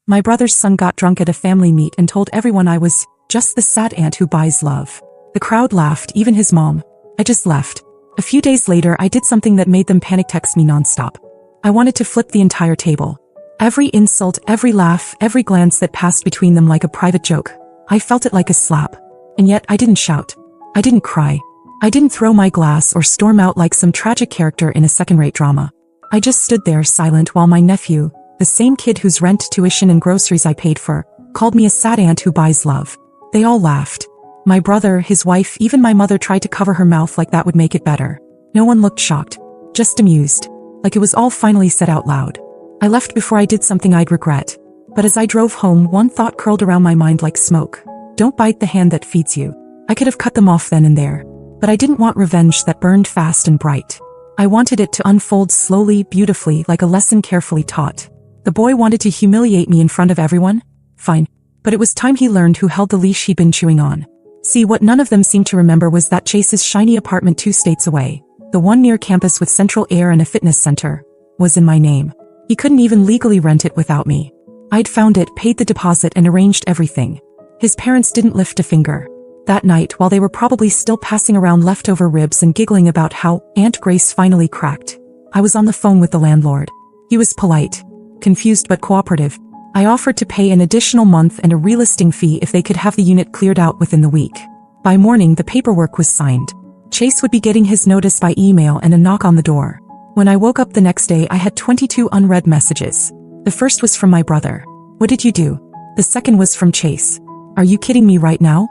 My brother's son got drunk at a family meet and told everyone I was just the sad aunt who buys love. The crowd laughed, even his mom. I just left. A few days later, I did something that made them panic text me nonstop. I wanted to flip the entire table. Every insult, every laugh, every glance that passed between them like a private joke. I felt it like a slap. And yet, I didn't shout. I didn't cry. I didn't throw my glass or storm out like some tragic character in a second-rate drama. I just stood there silent while my nephew, the same kid whose rent, tuition, and groceries I paid for, called me a sad aunt who buys love. They all laughed. My brother, his wife, even my mother tried to cover her mouth like that would make it better. No one looked shocked. Just amused. Like it was all finally said out loud. I left before I did something I'd regret. But as I drove home, one thought curled around my mind like smoke. Don't bite the hand that feeds you. I could have cut them off then and there. But I didn't want revenge that burned fast and bright. I wanted it to unfold slowly, beautifully, like a lesson carefully taught. The boy wanted to humiliate me in front of everyone? Fine. But it was time he learned who held the leash he'd been chewing on. See, what none of them seemed to remember was that Chase's shiny apartment 2 states away, the one near campus with central air and a fitness center, was in my name. He couldn't even legally rent it without me. I'd found it, paid the deposit, and arranged everything. His parents didn't lift a finger. That night, while they were probably still passing around leftover ribs and giggling about how Aunt Grace finally cracked, I was on the phone with the landlord. He was polite, confused but cooperative. I offered to pay an additional month and a relisting fee if they could have the unit cleared out within the week. By morning, the paperwork was signed. Chase would be getting his notice by email and a knock on the door. When I woke up the next day, I had 22 unread messages. The first was from my brother. What did you do? The second was from Chase. Are you kidding me right now?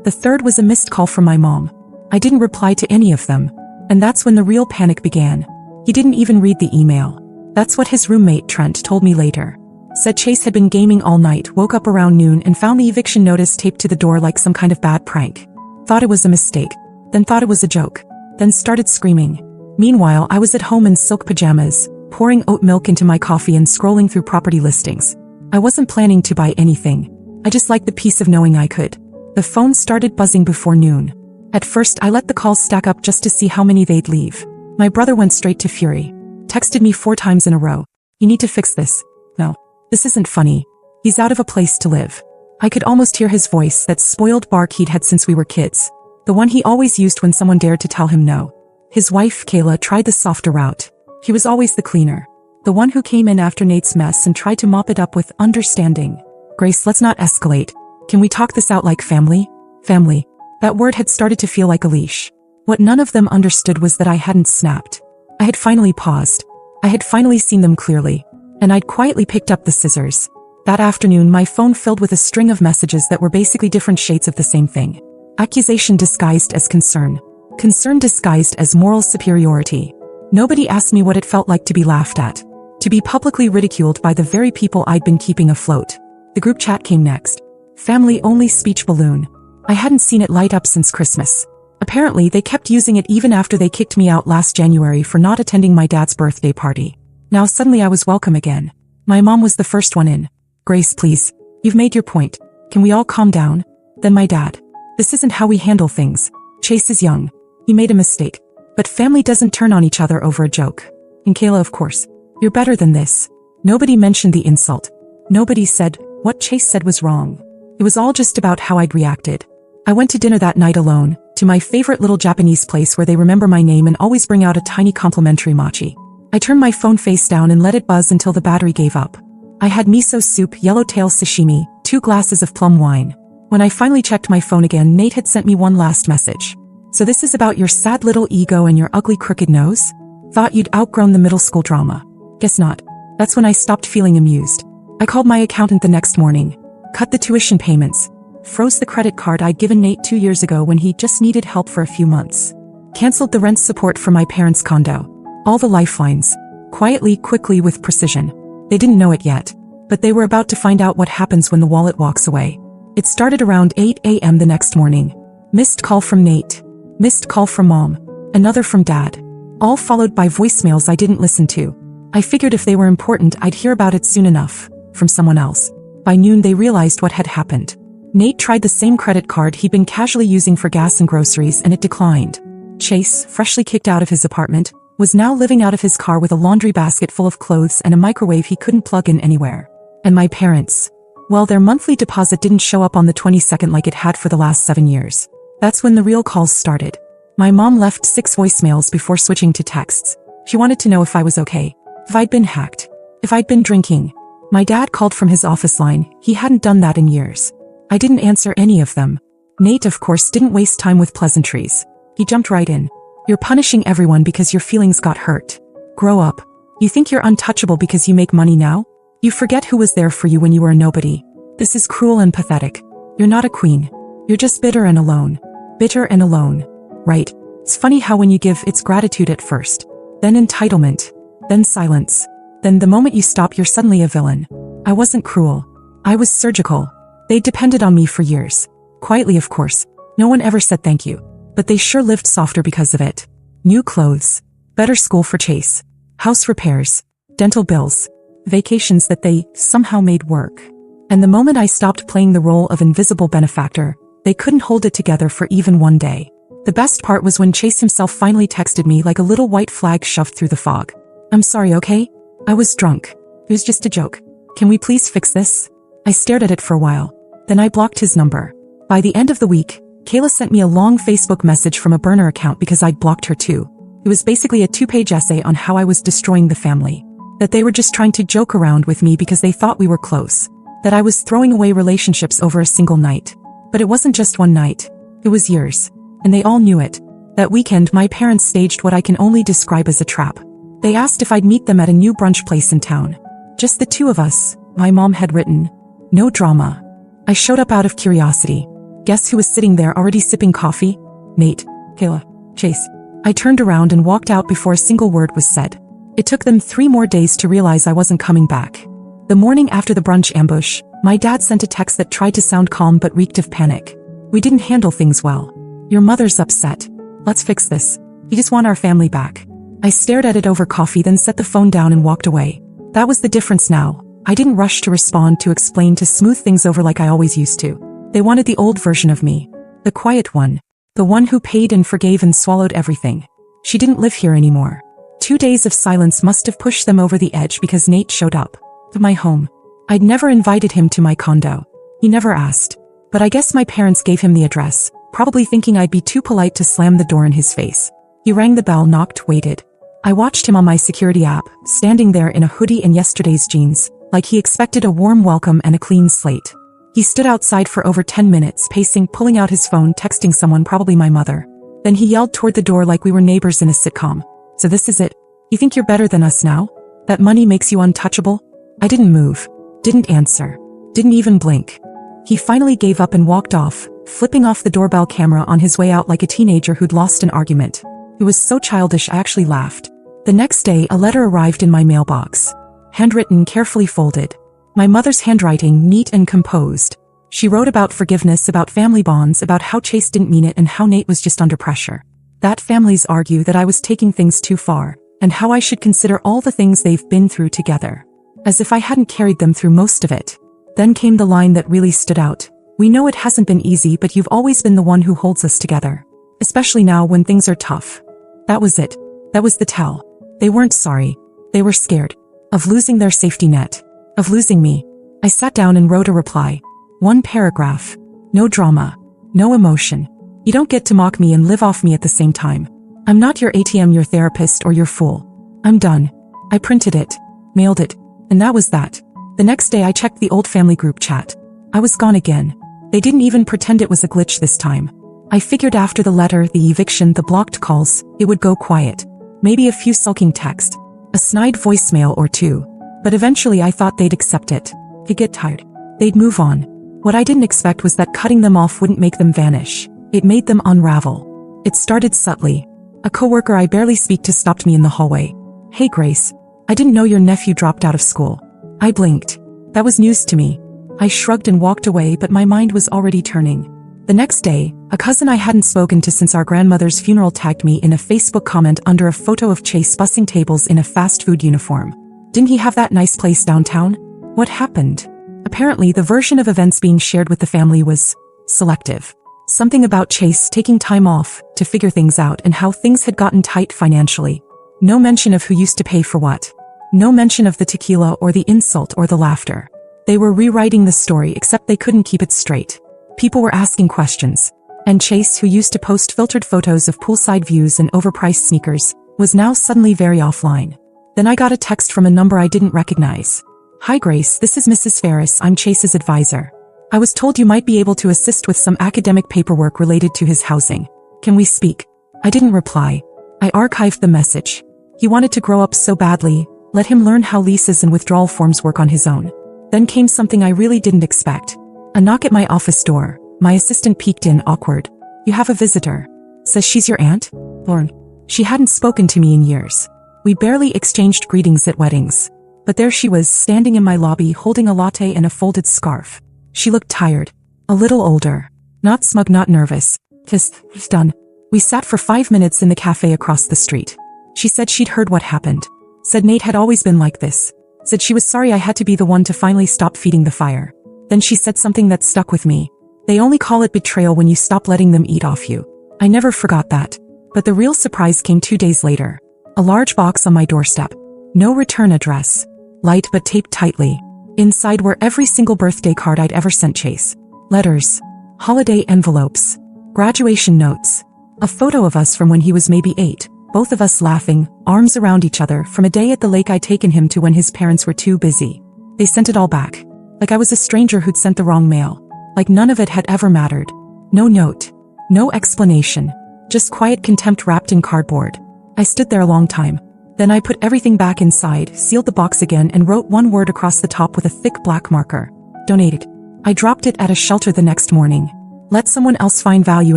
The third was a missed call from my mom. I didn't reply to any of them. And that's when the real panic began. He didn't even read the email. That's what his roommate, Trent, told me later. Said Chase had been gaming all night, woke up around noon and found the eviction notice taped to the door like some kind of bad prank. Thought it was a mistake. Then thought it was a joke. Then started screaming. Meanwhile, I was at home in silk pajamas, pouring oat milk into my coffee and scrolling through property listings. I wasn't planning to buy anything. I just liked the peace of knowing I could. The phone started buzzing before noon. At first, I let the calls stack up just to see how many they'd leave. My brother went straight to fury. Texted me 4 times in a row. You need to fix this. No. This isn't funny. He's out of a place to live. I could almost hear his voice, that spoiled bark he'd had since we were kids. The one he always used when someone dared to tell him no. His wife, Kayla, tried the softer route. He was always the cleaner. The one who came in after Nate's mess and tried to mop it up with understanding. Grace, let's not escalate. Can we talk this out like family? Family. That word had started to feel like a leash. What none of them understood was that I hadn't snapped. I had finally paused. I had finally seen them clearly. And I'd quietly picked up the scissors. That afternoon, my phone filled with a string of messages that were basically different shades of the same thing. Accusation disguised as concern. Concern disguised as moral superiority. Nobody asked me what it felt like to be laughed at. To be publicly ridiculed by the very people I'd been keeping afloat. The group chat came next. Family-only speech balloon. I hadn't seen it light up since Christmas. Apparently, they kept using it even after they kicked me out last January for not attending my dad's birthday party. Now suddenly I was welcome again. My mom was the first one in. Grace, please. You've made your point. Can we all calm down? Then my dad. This isn't how we handle things. Chase is young. He made a mistake. But family doesn't turn on each other over a joke. And Kayla, of course. You're better than this. Nobody mentioned the insult. Nobody said what Chase said was wrong. It was all just about how I'd reacted. I went to dinner that night alone, to my favorite little Japanese place where they remember my name and always bring out a tiny complimentary mochi. I turned my phone face down and let it buzz until the battery gave up. I had miso soup, yellowtail sashimi, 2 glasses of plum wine. When I finally checked my phone again, Nate had sent me one last message. So this is about your sad little ego and your ugly crooked nose? Thought you'd outgrown the middle school drama. Guess not. That's when I stopped feeling amused. I called my accountant the next morning. Cut the tuition payments. Froze the credit card I'd given Nate 2 years ago when he just needed help for a few months. Canceled the rent support for my parents' condo. All the lifelines. Quietly, quickly, with precision. They didn't know it yet. But they were about to find out what happens when the wallet walks away. It started around 8 a.m. the next morning. Missed call from Nate. Missed call from Mom. Another from Dad. All followed by voicemails I didn't listen to. I figured if they were important, I'd hear about it soon enough. From someone else. By noon, they realized what had happened. Nate tried the same credit card he'd been casually using for gas and groceries, and it declined. Chase, freshly kicked out of his apartment, was now living out of his car with a laundry basket full of clothes and a microwave he couldn't plug in anywhere. And my parents. Well, their monthly deposit didn't show up on the 22nd like it had for the last 7 years. That's when the real calls started. My mom left 6 voicemails before switching to texts. She wanted to know if I was okay, if I'd been hacked, if I'd been drinking. My dad called from his office line. He hadn't done that in years. I didn't answer any of them. Nate, of course, didn't waste time with pleasantries. He jumped right in. You're punishing everyone because your feelings got hurt. Grow up. You think you're untouchable because you make money now? You forget who was there for you when you were a nobody. This is cruel and pathetic. You're not a queen. You're just bitter and alone. Bitter and alone. Right. It's funny how when you give, it's gratitude at first. Then entitlement. Then silence. Then the moment you stop, you're suddenly a villain. I wasn't cruel. I was surgical. They depended on me for years. Quietly, of course. No one ever said thank you. But they sure lived softer because of it. New clothes. Better school for Chase. House repairs. Dental bills. Vacations that they somehow made work. And the moment I stopped playing the role of invisible benefactor, they couldn't hold it together for even one day. The best part was when Chase himself finally texted me like a little white flag shoved through the fog. I'm sorry, okay? I was drunk. It was just a joke. Can we please fix this? I stared at it for a while. Then I blocked his number. By the end of the week, Kayla sent me a long Facebook message from a burner account because I'd blocked her too. It was basically a 2-page essay on how I was destroying the family. That they were just trying to joke around with me because they thought we were close. That I was throwing away relationships over a single night. But it wasn't just one night. It was years. And they all knew it. That weekend, my parents staged what I can only describe as a trap. They asked if I'd meet them at a new brunch place in town. Just the 2 of us, my mom had written. No drama. I showed up out of curiosity. Guess who was sitting there already sipping coffee? Nate, Kayla, Chase. I turned around and walked out before a single word was said. It took them 3 more days to realize I wasn't coming back. The morning after the brunch ambush, my dad sent a text that tried to sound calm but reeked of panic. We didn't handle things well. Your mother's upset. Let's fix this. You just want our family back. I stared at it over coffee, then set the phone down and walked away. That was the difference now. I didn't rush to respond, to explain, to smooth things over like I always used to. They wanted the old version of me. The quiet one. The one who paid and forgave and swallowed everything. She didn't live here anymore. 2 days of silence must have pushed them over the edge because Nate showed up. To my home. I'd never invited him to my condo. He never asked. But I guess my parents gave him the address, probably thinking I'd be too polite to slam the door in his face. He rang the bell, knocked, waited. I watched him on my security app, standing there in a hoodie and yesterday's jeans, like he expected a warm welcome and a clean slate. He stood outside for over 10 minutes, pacing, pulling out his phone, texting someone, probably my mother. Then he yelled toward the door like we were neighbors in a sitcom. So this is it? You think you're better than us now? That money makes you untouchable? I didn't move. Didn't answer. Didn't even blink. He finally gave up and walked off, flipping off the doorbell camera on his way out like a teenager who'd lost an argument. It was so childish I actually laughed. The next day, a letter arrived in my mailbox. Handwritten, carefully folded. My mother's handwriting, neat and composed. She wrote about forgiveness, about family bonds, about how Chase didn't mean it and how Nate was just under pressure. That families argue that I was taking things too far, and how I should consider all the things they've been through together. As if I hadn't carried them through most of it. Then came the line that really stood out. We know it hasn't been easy, but you've always been the one who holds us together. Especially now when things are tough. That was it. That was the tell. They weren't sorry. They were scared. Of losing their safety net. Of losing me. I sat down and wrote a reply. 1 paragraph. No drama. No emotion. You don't get to mock me and live off me at the same time. I'm not your ATM, your therapist, or your fool. I'm done. I printed it. Mailed it. And that was that. The next day I checked the old family group chat. I was gone again. They didn't even pretend it was a glitch this time. I figured after the letter, the eviction, the blocked calls, it would go quiet. Maybe a few sulking texts. A snide voicemail or 2. But eventually I thought they'd accept it. They'd get tired. They'd move on. What I didn't expect was that cutting them off wouldn't make them vanish. It made them unravel. It started subtly. A coworker I barely speak to stopped me in the hallway. Hey Grace. I didn't know your nephew dropped out of school. I blinked. That was news to me. I shrugged and walked away, but my mind was already turning. The next day, a cousin I hadn't spoken to since our grandmother's funeral tagged me in a Facebook comment under a photo of Chase bussing tables in a fast food uniform. Didn't he have that nice place downtown? What happened? Apparently, the version of events being shared with the family was selective. Something about Chase taking time off to figure things out and how things had gotten tight financially. No mention of who used to pay for what. No mention of the tequila or the insult or the laughter. They were rewriting the story, except they couldn't keep it straight. People were asking questions. And Chase, who used to post filtered photos of poolside views and overpriced sneakers, was now suddenly very offline. Then I got a text from a number I didn't recognize. "Hi Grace, this is Mrs. Ferris, I'm Chase's advisor. I was told you might be able to assist with some academic paperwork related to his housing. Can we speak?" I didn't reply. I archived the message. He wanted to grow up so badly. Let him learn how leases and withdrawal forms work on his own. Then came something I really didn't expect. A knock at my office door. My assistant peeked in, awkward. "You have a visitor." Says she's your aunt? Lauren. She hadn't spoken to me in years. We barely exchanged greetings at weddings. But there she was, standing in my lobby holding a latte and a folded scarf. She looked tired. A little older. Not smug, not nervous. Just done. We sat for 5 minutes in the cafe across the street. She said she'd heard what happened. Said Nate had always been like this. Said she was sorry I had to be the one to finally stop feeding the fire. Then she said something that stuck with me. They only call it betrayal when you stop letting them eat off you. I never forgot that. But the real surprise came 2 days later. A large box on my doorstep. No return address. Light but taped tightly. Inside were every single birthday card I'd ever sent Chase. Letters. Holiday envelopes. Graduation notes. A photo of us from when he was maybe 8. Both of us laughing, arms around each other, from a day at the lake I'd taken him to when his parents were too busy. They sent it all back. Like I was a stranger who'd sent the wrong mail. Like none of it had ever mattered. No note. No explanation. Just quiet contempt wrapped in cardboard. I stood there a long time. Then I put everything back inside, sealed the box again, and wrote one word across the top with a thick black marker. Donated. I dropped it at a shelter the next morning. Let someone else find value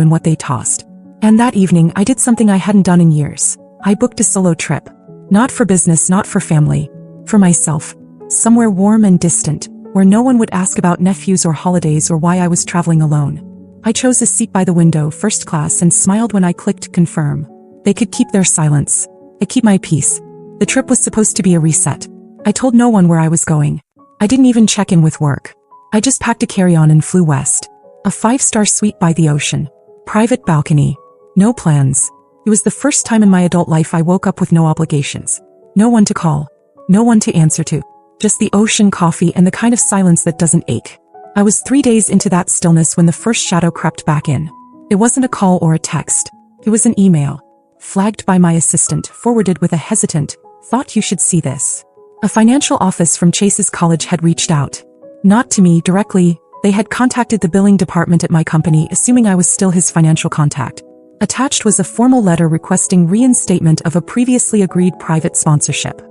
in what they tossed. And that evening, I did something I hadn't done in years. I booked a solo trip. Not for business, not for family. For myself. Somewhere warm and distant, where no one would ask about nephews or holidays or why I was traveling alone. I chose a seat by the window, first class, and smiled when I clicked confirm. They could keep their silence. I keep my peace. The trip was supposed to be a reset. I told no one where I was going. I didn't even check in with work. I just packed a carry-on and flew west. A 5-star suite by the ocean. Private balcony. No plans. It was the first time in my adult life I woke up with no obligations. No one to call. No one to answer to. Just the ocean, coffee, and the kind of silence that doesn't ache. I was 3 days into that stillness when the first shadow crept back in. It wasn't a call or a text. It was an email. Flagged by my assistant, forwarded with a hesitant, "Thought you should see this." A financial office from Chase's college had reached out. Not to me directly. They had contacted the billing department at my company, assuming I was still his financial contact. Attached was a formal letter requesting reinstatement of a previously agreed private sponsorship.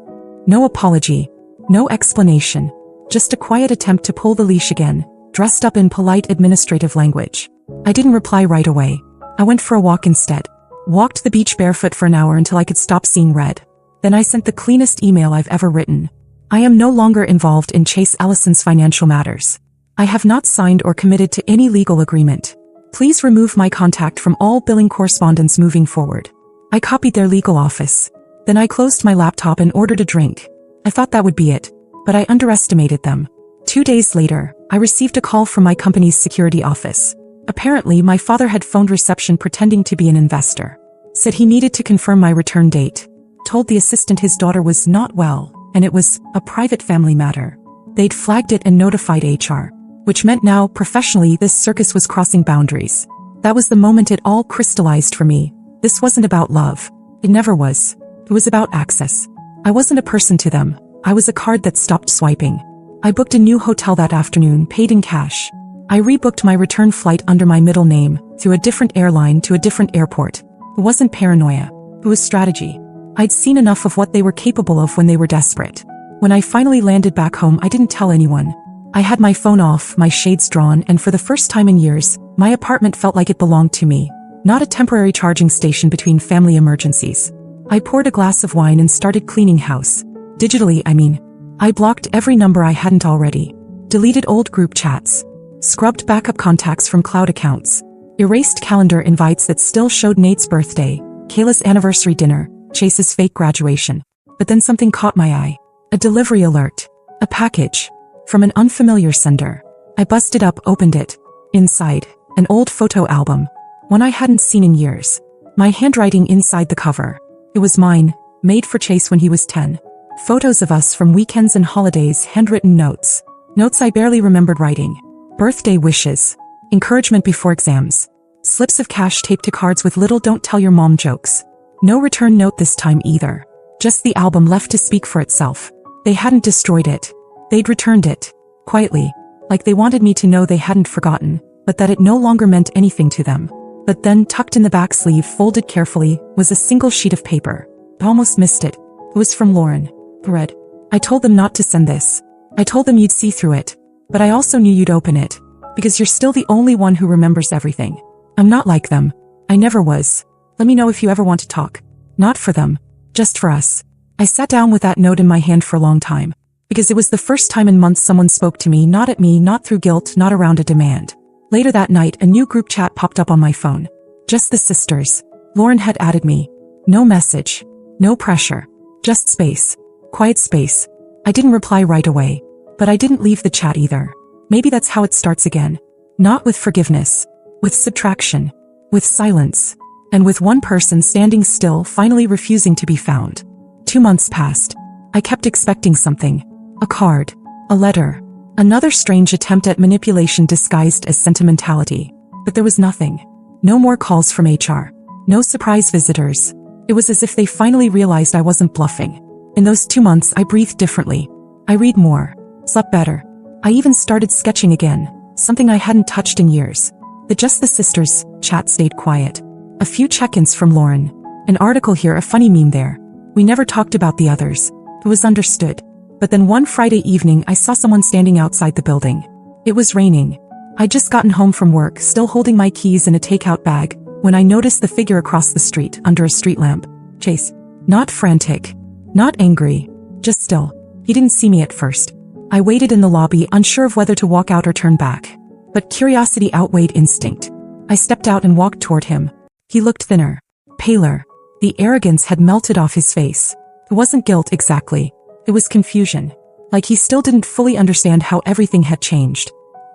No apology. No explanation. Just a quiet attempt to pull the leash again, dressed up in polite administrative language. I didn't reply right away. I went for a walk instead. Walked the beach barefoot for an hour until I could stop seeing red. Then I sent the cleanest email I've ever written. I am no longer involved in Chase Ellison's financial matters. I have not signed or committed to any legal agreement. Please remove my contact from all billing correspondence moving forward. I copied their legal office. Then I closed my laptop and ordered a drink. I thought that would be it, but I underestimated them. 2 days later, I received a call from my company's security office. Apparently, my father had phoned reception pretending to be an investor. Said he needed to confirm my return date. Told the assistant his daughter was not well, and it was a private family matter. They'd flagged it and notified HR. Which meant now, professionally, this circus was crossing boundaries. That was the moment it all crystallized for me. This wasn't about love. It never was. It was about access. I wasn't a person to them. I was a card that stopped swiping. I booked a new hotel that afternoon, paid in cash. I rebooked my return flight under my middle name, to a different airline to a different airport. It wasn't paranoia. It was strategy. I'd seen enough of what they were capable of when they were desperate. When I finally landed back home, I didn't tell anyone. I had my phone off, my shades drawn, and for the first time in years, my apartment felt like it belonged to me. Not a temporary charging station between family emergencies. I poured a glass of wine and started cleaning house. Digitally, I mean. I blocked every number I hadn't already. Deleted old group chats. Scrubbed backup contacts from cloud accounts. Erased calendar invites that still showed Nate's birthday, Kayla's anniversary dinner, Chase's fake graduation. But then something caught my eye. A delivery alert. A package. From an unfamiliar sender. I busted up, opened it. Inside, an old photo album. One I hadn't seen in years. My handwriting inside the cover. It was mine, made for Chase when he was 10. Photos of us from weekends and holidays, handwritten notes. Notes I barely remembered writing. Birthday wishes. Encouragement before exams. Slips of cash taped to cards with little "don't tell your mom" jokes. No return note this time either. Just the album left to speak for itself. They hadn't destroyed it. They'd returned it. Quietly. Like they wanted me to know they hadn't forgotten, but that it no longer meant anything to them. But then, tucked in the back sleeve, folded carefully, was a single sheet of paper. I almost missed it. It was from Lauren. Read. I told them not to send this. I told them you'd see through it. But I also knew you'd open it. Because you're still the only one who remembers everything. I'm not like them. I never was. Let me know if you ever want to talk. Not for them. Just for us. I sat down with that note in my hand for a long time. Because it was the first time in months someone spoke to me, not at me, not through guilt, not around a demand. Later that night, a new group chat popped up on my phone. Just the sisters. Lauren had added me. No message. No pressure. Just space. Quiet space. I didn't reply right away. But I didn't leave the chat either. Maybe that's how it starts again. Not with forgiveness. With subtraction. With silence. And with one person standing still, finally refusing to be found. 2 months passed. I kept expecting something. A card. A letter. Another strange attempt at manipulation disguised as sentimentality. But there was nothing. No more calls from HR. No surprise visitors. It was as if they finally realized I wasn't bluffing. In those 2 months, I breathed differently. I read more. Slept better. I even started sketching again, something I hadn't touched in years. The Just the Sisters chat stayed quiet. A few check-ins from Lauren. An article here, a funny meme there. We never talked about the others. It was understood. But then one Friday evening, I saw someone standing outside the building. It was raining. I'd just gotten home from work, still holding my keys in a takeout bag, when I noticed the figure across the street, under a street lamp. Chase. Not frantic. Not angry. Just still. He didn't see me at first. I waited in the lobby, unsure of whether to walk out or turn back. But curiosity outweighed instinct. I stepped out and walked toward him. He looked thinner. Paler. The arrogance had melted off his face. It wasn't guilt exactly. It was confusion. Like he still didn't fully understand how everything had changed.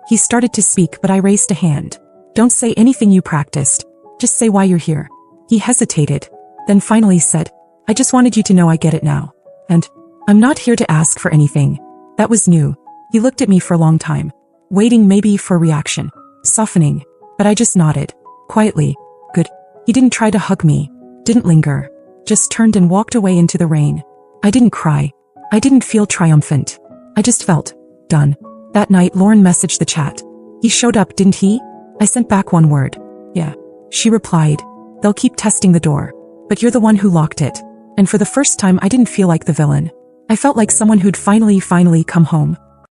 He started to speak, but I raised a hand. Don't say anything you practiced. Just say why you're here. He hesitated. Then finally said, I just wanted you to know I get it now. And I'm not here to ask for anything. That was new. He looked at me for a long time. Waiting maybe for a reaction. Softening. But I just nodded. Quietly. Good. He didn't try to hug me. Didn't linger. Just turned and walked away into the rain. I didn't cry. I didn't feel triumphant. I just felt done. That night, Lauren messaged the chat. He showed up, didn't he? I sent back one word. Yeah. She replied. They'll keep testing the door. But you're the one who locked it. And for the first time, I didn't feel like the villain. I felt like someone who'd finally come home.